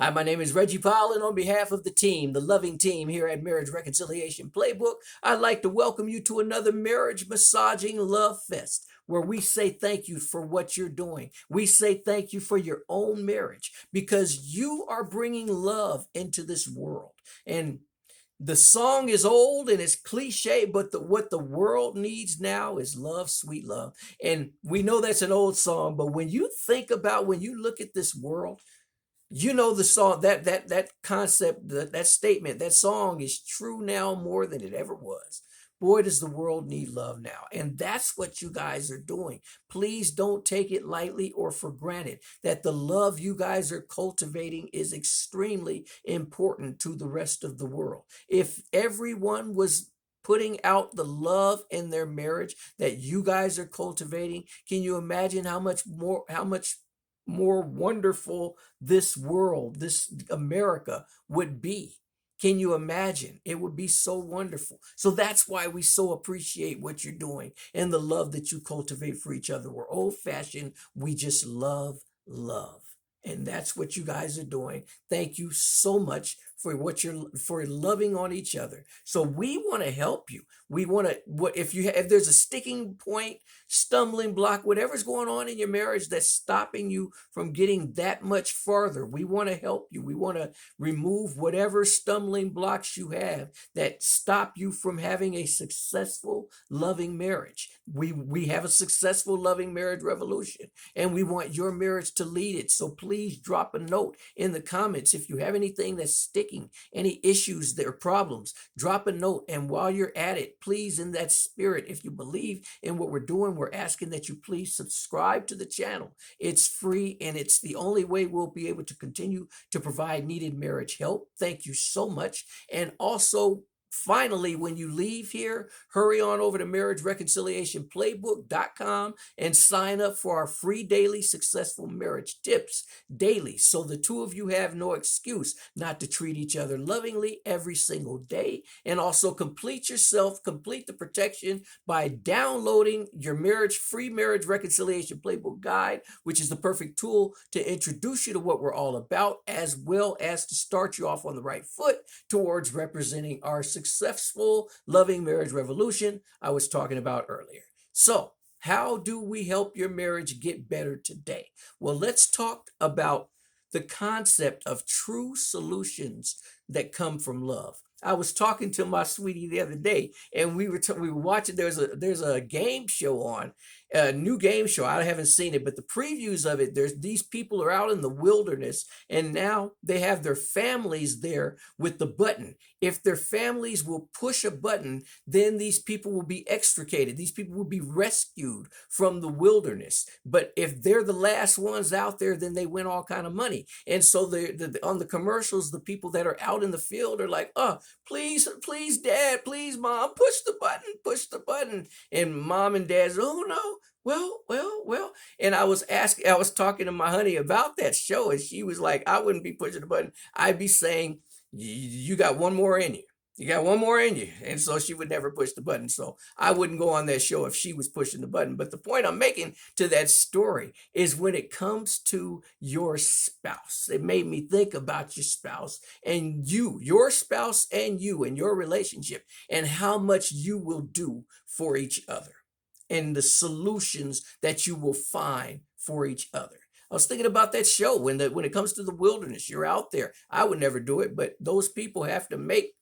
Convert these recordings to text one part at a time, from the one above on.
Hi, my name is Reggie Powell, and on behalf of the team, the loving team here at Marriage Reconciliation Playbook, I'd like to welcome you to another marriage massaging love fest where we say thank you for what you're doing. We say thank you for your own marriage because you are bringing love into this world. And the song is old and it's cliche, but what the world needs now is love, sweet love. And we know that's an old song, but when you think about, when you look at this world, you know the song, that concept, that statement, that song is true now more than it ever was. Boy, does the world need love now. And that's what you guys are doing. Please don't take it lightly or for granted that the love you guys are cultivating is extremely important to the rest of the world. If everyone was putting out the love in their marriage that you guys are cultivating, can you imagine how much more wonderful this world, this America would be? Can you imagine? It would be so wonderful. So that's why we so appreciate what you're doing and the love that you cultivate for each other. We're old fashioned. We just love love. And that's what you guys are doing. Thank you so much for for loving on each other. So we want to help you. We want to, if there's a sticking point, stumbling block, whatever's going on in your marriage that's stopping you from getting that much farther, we want to help you. We want to remove whatever stumbling blocks you have that stop you from having a successful, loving marriage. We have a successful, loving marriage revolution, and we want your marriage to lead it. So please drop a note in the comments if you have anything that's sticking, any issues, their problems. Drop a note, and while you're at it, please, in that spirit, if you believe in what we're doing, we're asking that you please subscribe to the channel. It's free, and it's the only way we'll be able to continue to provide needed marriage help. Thank you so much. And also, finally, when you leave here, hurry on over to marriagereconciliationplaybook.com and sign up for our free daily successful marriage tips daily, so the two of you have no excuse not to treat each other lovingly every single day. And also complete the protection by downloading your free marriage reconciliation playbook guide, which is the perfect tool to introduce you to what we're all about, as well as to start you off on the right foot towards representing our successful loving marriage revolution I was talking about earlier. So, how do we help your marriage get better today? Well, let's talk about the concept of true solutions that come from love. I was talking to my sweetie the other day, and we were watching. There's a game show on, a new game show. I haven't seen it, but the previews of it. These people are out in the wilderness, and now they have their families there with the button. If their families will push a button, then these people will be extricated. These people will be rescued from the wilderness. But if they're the last ones out there, then they win all kind of money. And so on the commercials, the people that are out in the field are like, "Oh, please, please, Dad, please, Mom, push the button, push the button." And Mom and Dad's, "Oh no, well." And I was talking to my honey about that show, and she was like, "I wouldn't be pushing the button. I'd be saying, you got one more in you. You got one more in you." And so she would never push the button. So I wouldn't go on that show if she was pushing the button. But the point I'm making to that story is, when it comes to your spouse, it made me think about your spouse and your spouse and you and your relationship, and how much you will do for each other and the solutions that you will find for each other. I was thinking about that show when it comes to the wilderness, you're out there. I would never do it, but those people have to make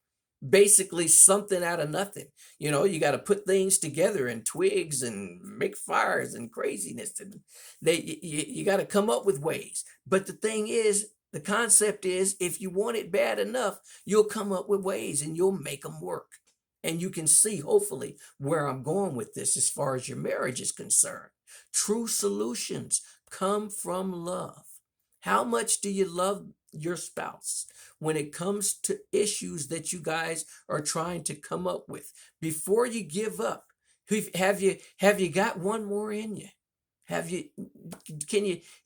basically something out of nothing. You got to put things together and twigs and make fires and craziness, and you got to come up with ways. But the thing is, the concept is, if you want it bad enough, you'll come up with ways and you'll make them work. And you can see, hopefully, where I'm going with this as far as your marriage is concerned. True solutions come from love. How much do you love your spouse when it comes to issues that you guys are trying to come up with? Before you give up, have you got one more in you?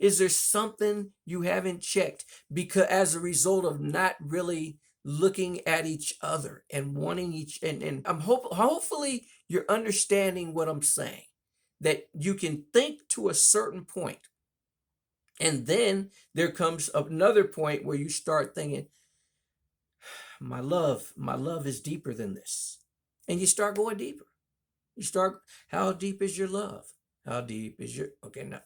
Is there something you haven't checked, because as a result of not really looking at each other and wanting and hopefully you're understanding what I'm saying, that you can think to a certain point And then there comes another point where you start thinking, my love is deeper than this. And you start going deeper. You start, how deep is your love? How deep is your, okay, now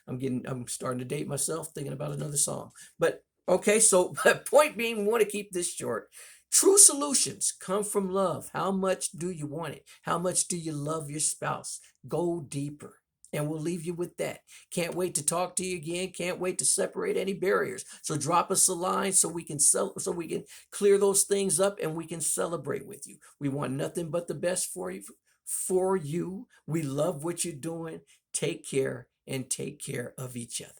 I'm starting to date myself thinking about another song. But okay, so point being, we want to keep this short. True solutions come from love. How much do you want it? How much do you love your spouse? Go deeper. And we'll leave you with that. Can't wait to talk to you again. Can't wait to separate any barriers. So drop us a line so we can so we can clear those things up and we can celebrate with you. We want nothing but the best for you. We love what you're doing. Take care and take care of each other.